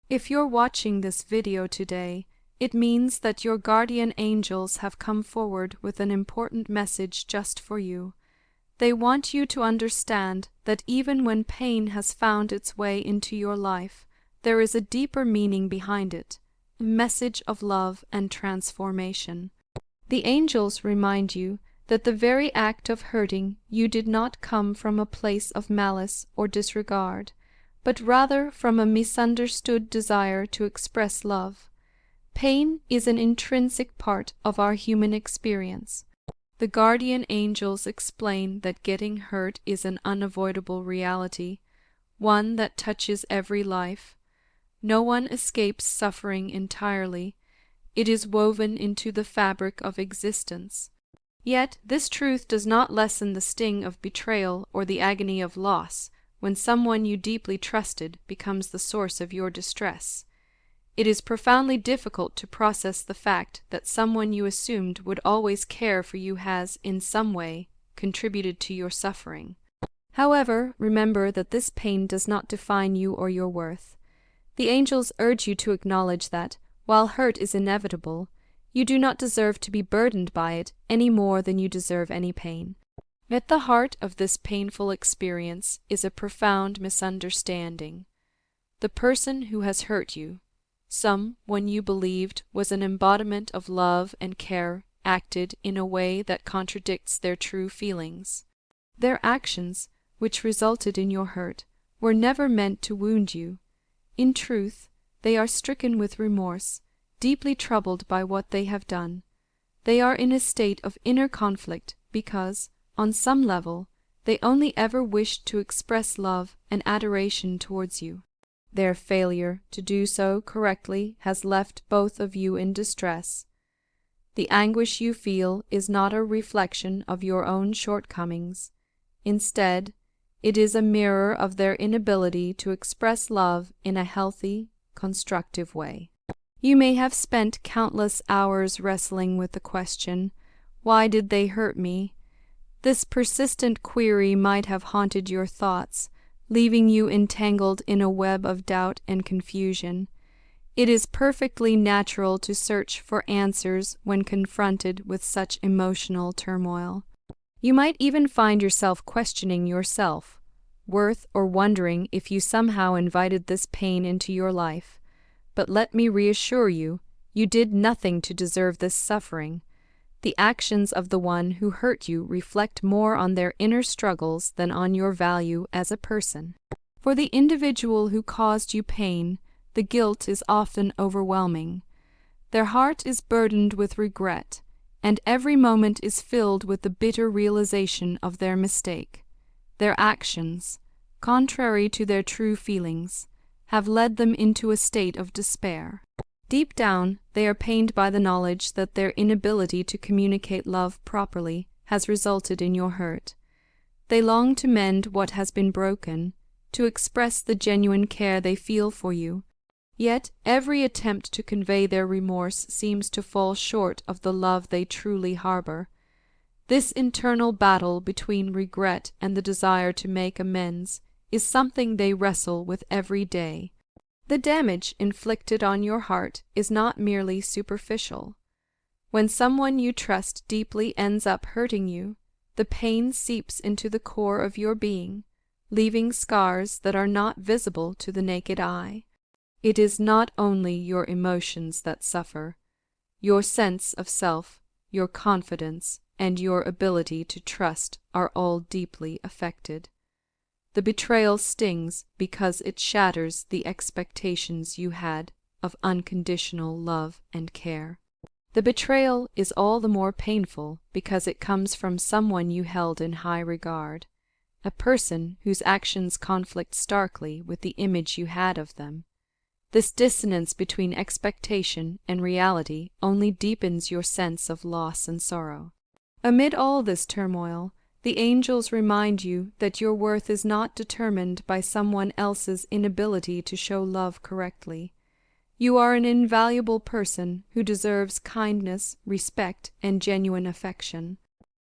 If you're watching this video today, it means that your guardian angels have come forward with an important message just for you. They want you to understand that even when pain has found its way into your life, there is a deeper meaning behind it, a message of love and transformation. The angels remind you that the very act of hurting you did not come from a place of malice or disregard, but rather from a misunderstood desire to express love. Pain is an intrinsic part of our human experience. The guardian angels explain that getting hurt is an unavoidable reality, one that touches every life. No one escapes suffering entirely. It is woven into the fabric of existence. Yet this truth does not lessen the sting of betrayal or the agony of loss when someone you deeply trusted becomes the source of your distress. It is profoundly difficult to process the fact that someone you assumed would always care for you has, in some way, contributed to your suffering. However, remember that this pain does not define you or your worth. The angels urge you to acknowledge that, while hurt is inevitable, you do not deserve to be burdened by it any more than you deserve any pain. At the heart of this painful experience is a profound misunderstanding. The person who has hurt you, someone you believed was an embodiment of love and care, acted in a way that contradicts their true feelings. Their actions, which resulted in your hurt, were never meant to wound you. In truth, they are stricken with remorse, deeply troubled by what they have done. They are in a state of inner conflict because, on some level, they only ever wished to express love and adoration towards you. Their failure to do so correctly has left both of you in distress. The anguish you feel is not a reflection of your own shortcomings. Instead, it is a mirror of their inability to express love in a healthy, constructive way. You may have spent countless hours wrestling with the question, "Why did they hurt me?" This persistent query might have haunted your thoughts, leaving you entangled in a web of doubt and confusion. It is perfectly natural to search for answers when confronted with such emotional turmoil. You might even find yourself questioning your self-worth or wondering if you somehow invited this pain into your life. But let me reassure you, you did nothing to deserve this suffering. The actions of the one who hurt you reflect more on their inner struggles than on your value as a person. For the individual who caused you pain, the guilt is often overwhelming. Their heart is burdened with regret, and every moment is filled with the bitter realization of their mistake. Their actions, contrary to their true feelings, have led them into a state of despair. Deep down, they are pained by the knowledge that their inability to communicate love properly has resulted in your hurt. They long to mend what has been broken, to express the genuine care they feel for you. Yet every attempt to convey their remorse seems to fall short of the love they truly harbor. This internal battle between regret and the desire to make amends is something they wrestle with every day. The damage inflicted on your heart is not merely superficial. When someone you trust deeply ends up hurting you, the pain seeps into the core of your being, leaving scars that are not visible to the naked eye. It is not only your emotions that suffer. Your sense of self, your confidence, and your ability to trust are all deeply affected. The betrayal stings because it shatters the expectations you had of unconditional love and care. The betrayal is all the more painful because it comes from someone you held in high regard, a person whose actions conflict starkly with the image you had of them. This dissonance between expectation and reality only deepens your sense of loss and sorrow. Amid all this turmoil, the angels remind you that your worth is not determined by someone else's inability to show love correctly. You are an invaluable person who deserves kindness, respect, and genuine affection.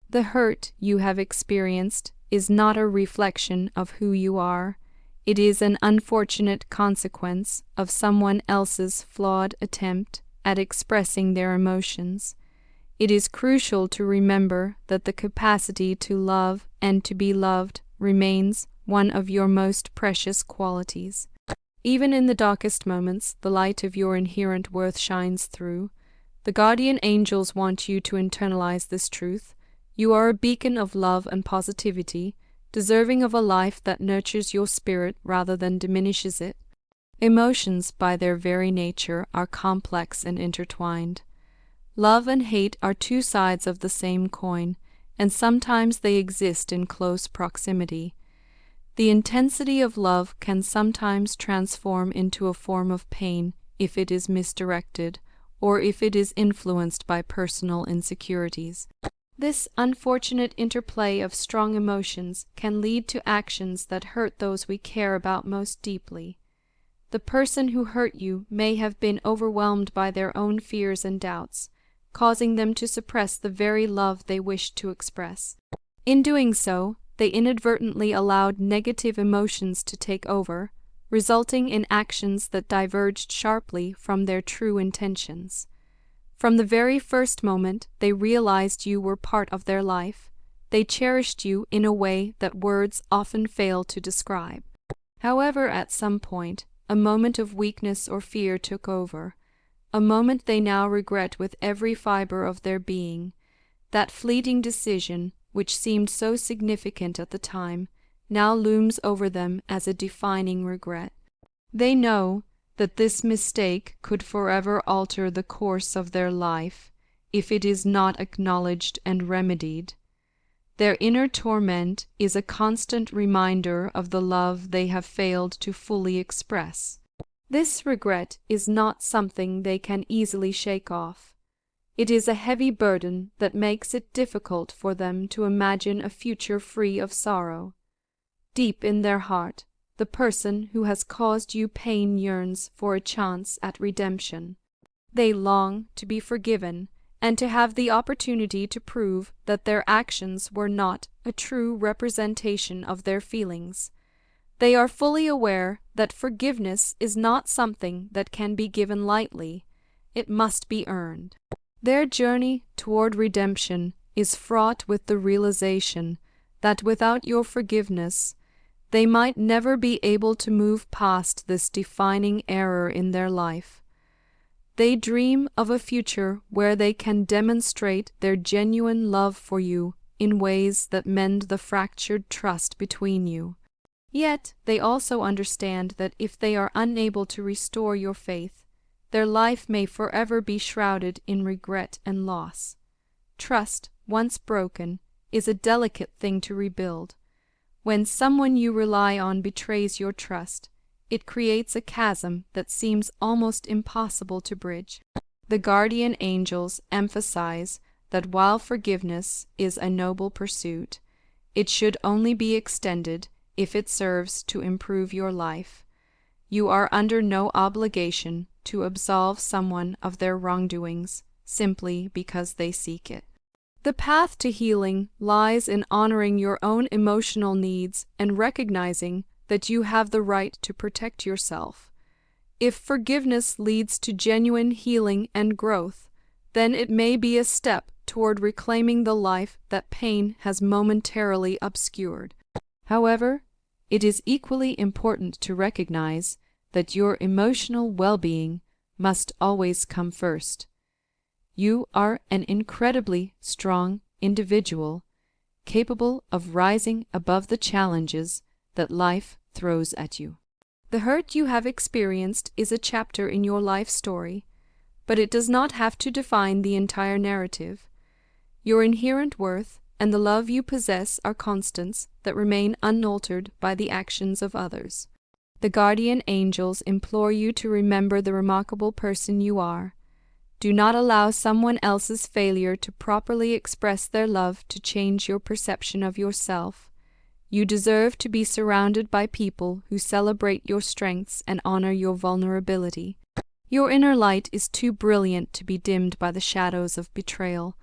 The hurt you have experienced is not a reflection of who you are. It is an unfortunate consequence of someone else's flawed attempt at expressing their emotions. It is crucial to remember that the capacity to love and to be loved remains one of your most precious qualities. Even in the darkest moments, the light of your inherent worth shines through. The guardian angels want you to internalize this truth. You are a beacon of love and positivity, deserving of a life that nurtures your spirit rather than diminishes it. Emotions, by their very nature, are complex and intertwined. Love and hate are two sides of the same coin, and sometimes they exist in close proximity. The intensity of love can sometimes transform into a form of pain if it is misdirected, or if it is influenced by personal insecurities. This unfortunate interplay of strong emotions can lead to actions that hurt those we care about most deeply. The person who hurt you may have been overwhelmed by their own fears and doubts, causing them to suppress the very love they wished to express. In doing so, they inadvertently allowed negative emotions to take over, resulting in actions that diverged sharply from their true intentions. From the very first moment they realized you were part of their life, they cherished you in a way that words often fail to describe. However, at some point, a moment of weakness or fear took over, a moment they now regret with every fiber of their being. That fleeting decision, which seemed so significant at the time, now looms over them as a defining regret. They know that this mistake could forever alter the course of their life if it is not acknowledged and remedied. Their inner torment is a constant reminder of the love they have failed to fully express. This regret is not something they can easily shake off. It is a heavy burden that makes it difficult for them to imagine a future free of sorrow. Deep in their heart, the person who has caused you pain yearns for a chance at redemption. They long to be forgiven and to have the opportunity to prove that their actions were not a true representation of their feelings. They are fully aware that forgiveness is not something that can be given lightly. It must be earned. Their journey toward redemption is fraught with the realization that without your forgiveness, they might never be able to move past this defining error in their life. They dream of a future where they can demonstrate their genuine love for you in ways that mend the fractured trust between you. Yet they also understand that if they are unable to restore your faith, their life may forever be shrouded in regret and loss. Trust, once broken, is a delicate thing to rebuild. When someone you rely on betrays your trust, it creates a chasm that seems almost impossible to bridge. The guardian angels emphasize that while forgiveness is a noble pursuit, it should only be extended if it serves to improve your life. You are under no obligation to absolve someone of their wrongdoings simply because they seek it. The path to healing lies in honoring your own emotional needs and recognizing that you have the right to protect yourself. If forgiveness leads to genuine healing and growth, then it may be a step toward reclaiming the life that pain has momentarily obscured. However, it is equally important to recognize that your emotional well-being must always come first. You are an incredibly strong individual, capable of rising above the challenges that life throws at you. The hurt you have experienced is a chapter in your life story, but it does not have to define the entire narrative. Your inherent worth and the love you possess are constants that remain unaltered by the actions of others. The guardian angels implore you to remember the remarkable person you are. Do not allow someone else's failure to properly express their love to change your perception of yourself. You deserve to be surrounded by people who celebrate your strengths and honor your vulnerability. Your inner light is too brilliant to be dimmed by the shadows of betrayal.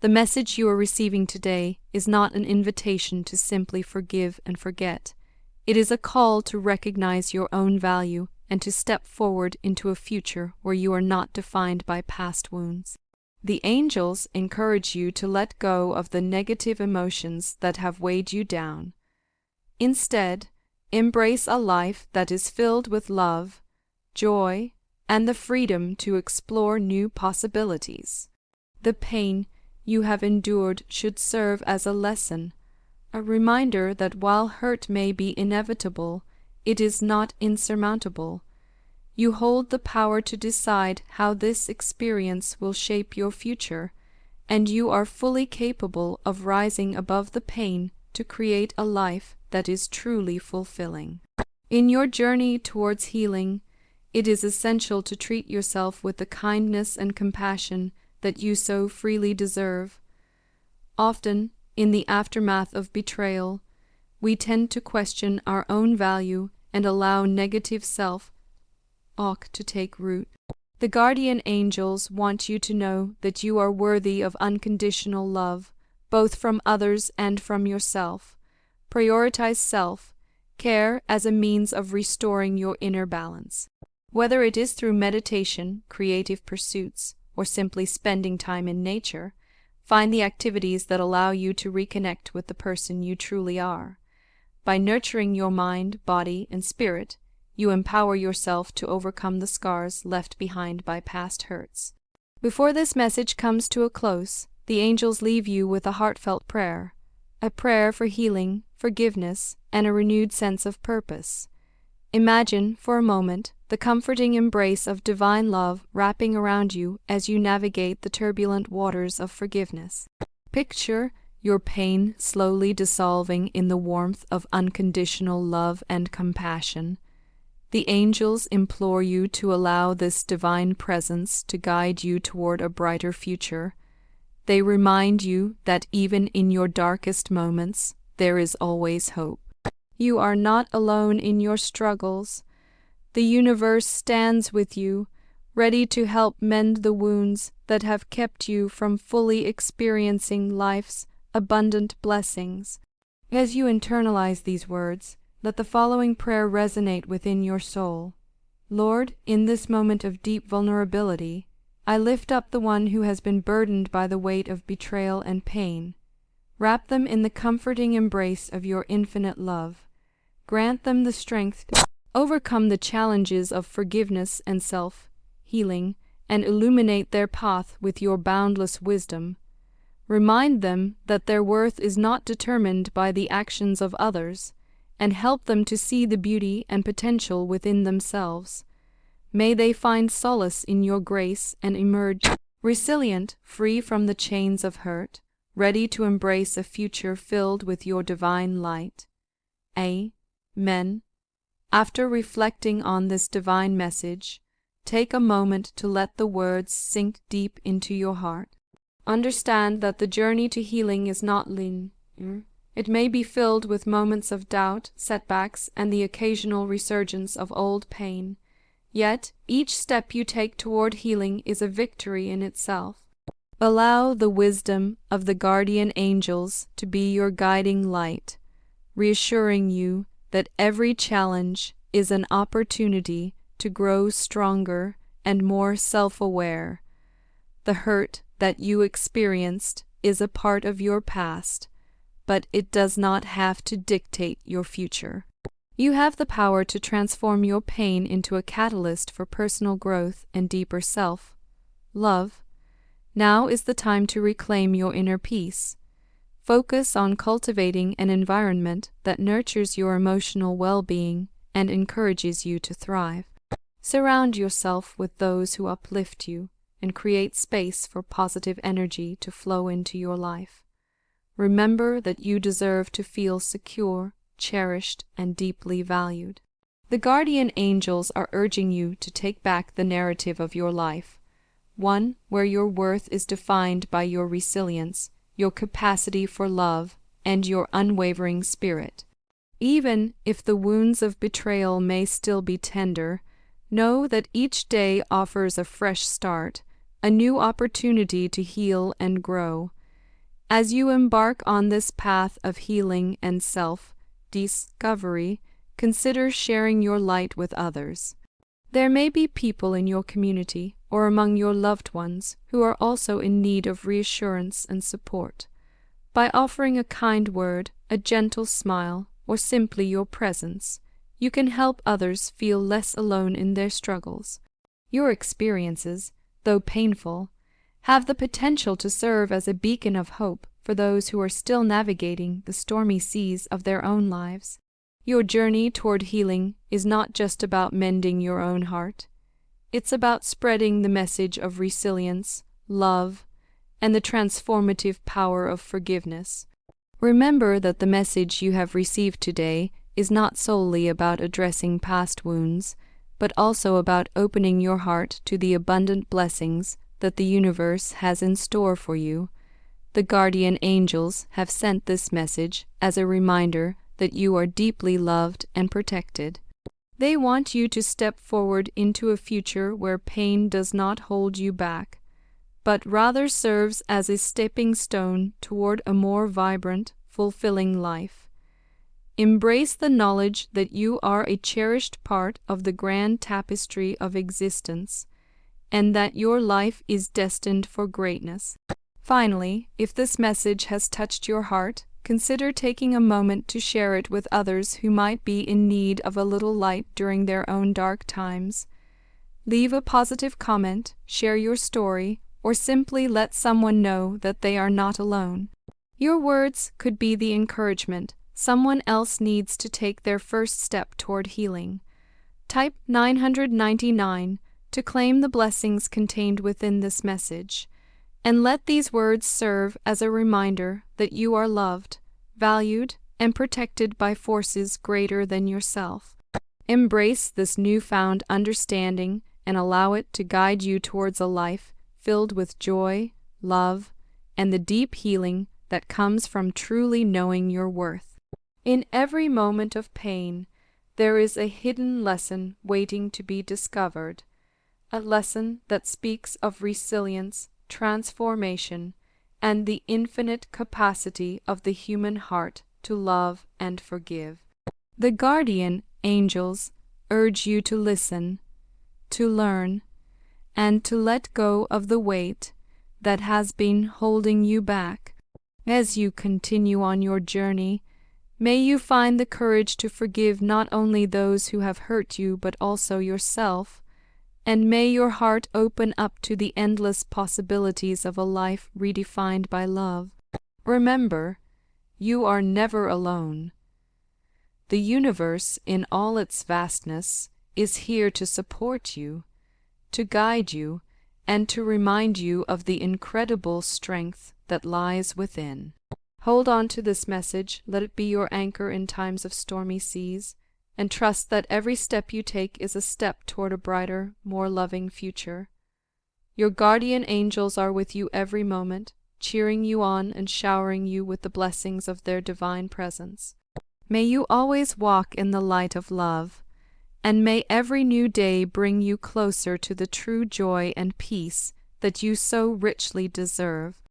The message you are receiving today is not an invitation to simply forgive and forget. It is a call to recognize your own value and to step forward into a future where you are not defined by past wounds. The angels encourage you to let go of the negative emotions that have weighed you down. Instead, embrace a life that is filled with love, joy, and the freedom to explore new possibilities. The pain you have endured should serve as a lesson, a reminder that while hurt may be inevitable, it is not insurmountable. You hold the power to decide how this experience will shape your future, and you are fully capable of rising above the pain to create a life that is truly fulfilling. In your journey towards healing, it is essential to treat yourself with the kindness and compassion that you so freely deserve. Often, in the aftermath of betrayal, we tend to question our own value and allow negative self-talk to take root. The guardian angels want you to know that you are worthy of unconditional love, both from others and from yourself. Prioritize self-care as a means of restoring your inner balance. Whether it is through meditation, creative pursuits, or simply spending time in nature, find the activities that allow you to reconnect with the person you truly are. By nurturing your mind, body, and spirit, you empower yourself to overcome the scars left behind by past hurts. Before this message comes to a close, the angels leave you with a heartfelt prayer, a prayer for healing, forgiveness, and a renewed sense of purpose. Imagine, for a moment, the comforting embrace of divine love wrapping around you as you navigate the turbulent waters of forgiveness. Picture your pain slowly dissolving in the warmth of unconditional love and compassion. The angels implore you to allow this divine presence to guide you toward a brighter future. They remind you that even in your darkest moments, there is always hope. You are not alone in your struggles. The universe stands with you, ready to help mend the wounds that have kept you from fully experiencing life's abundant blessings. As you internalize these words, let the following prayer resonate within your soul. Lord, in this moment of deep vulnerability, I lift up the one who has been burdened by the weight of betrayal and pain. Wrap them in the comforting embrace of your infinite love. Grant them the strength to overcome the challenges of forgiveness and self-healing, and illuminate their path with your boundless wisdom. Remind them that their worth is not determined by the actions of others, and help them to see the beauty and potential within themselves. May they find solace in your grace and emerge resilient, free from the chains of hurt, ready to embrace a future filled with your divine light. Amen. After reflecting on this divine message, take a moment to let the words sink deep into your heart. Understand that the journey to healing is not linear. It may be filled with moments of doubt, setbacks, and the occasional resurgence of old pain. Yet, each step you take toward healing is a victory in itself. Allow the wisdom of the guardian angels to be your guiding light, reassuring you that every challenge is an opportunity to grow stronger and more self-aware. The hurt that you experienced is a part of your past, but it does not have to dictate your future. You have the power to transform your pain into a catalyst for personal growth and deeper self-love. Now is the time to reclaim your inner peace. Focus on cultivating an environment that nurtures your emotional well-being and encourages you to thrive. Surround yourself with those who uplift you and create space for positive energy to flow into your life. Remember that you deserve to feel secure, cherished, and deeply valued. The guardian angels are urging you to take back the narrative of your life, one where your worth is defined by your resilience, your capacity for love, and your unwavering spirit. Even if the wounds of betrayal may still be tender, know that each day offers a fresh start, a new opportunity to heal and grow. As you embark on this path of healing and self-discovery, consider sharing your light with others. There may be people in your community or among your loved ones who are also in need of reassurance and support. By offering a kind word, a gentle smile, or simply your presence, you can help others feel less alone in their struggles. Your experiences, though painful, have the potential to serve as a beacon of hope for those who are still navigating the stormy seas of their own lives. Your journey toward healing is not just about mending your own heart. It's about spreading the message of resilience, love, and the transformative power of forgiveness. Remember that the message you have received today is not solely about addressing past wounds, but also about opening your heart to the abundant blessings that the universe has in store for you. The guardian angels have sent this message as a reminder that you are deeply loved and protected. They want you to step forward into a future where pain does not hold you back, but rather serves as a stepping stone toward a more vibrant, fulfilling life. Embrace the knowledge that you are a cherished part of the grand tapestry of existence, and that your life is destined for greatness. Finally, if this message has touched your heart, consider taking a moment to share it with others who might be in need of a little light during their own dark times. Leave a positive comment, share your story, or simply let someone know that they are not alone. Your words could be the encouragement someone else needs to take their first step toward healing. Type 999 to claim the blessings contained within this message, and let these words serve as a reminder that you are loved, valued, and protected by forces greater than yourself. Embrace this newfound understanding and allow it to guide you towards a life filled with joy, love, and the deep healing that comes from truly knowing your worth. In every moment of pain, there is a hidden lesson waiting to be discovered, a lesson that speaks of resilience, transformation, and the infinite capacity of the human heart to love and forgive. The guardian angels urge you to listen, to learn, and to let go of the weight that has been holding you back. As you continue on your journey, may you find the courage to forgive not only those who have hurt you but also yourself, and may your heart open up to the endless possibilities of a life redefined by love. Remember, you are never alone. The universe, in all its vastness, is here to support you, to guide you, and to remind you of the incredible strength that lies within. Hold on to this message, let it be your anchor in times of stormy seas, and trust that every step you take is a step toward a brighter, more loving future. Your guardian angels are with you every moment, cheering you on and showering you with the blessings of their divine presence. May you always walk in the light of love, and may every new day bring you closer to the true joy and peace that you so richly deserve.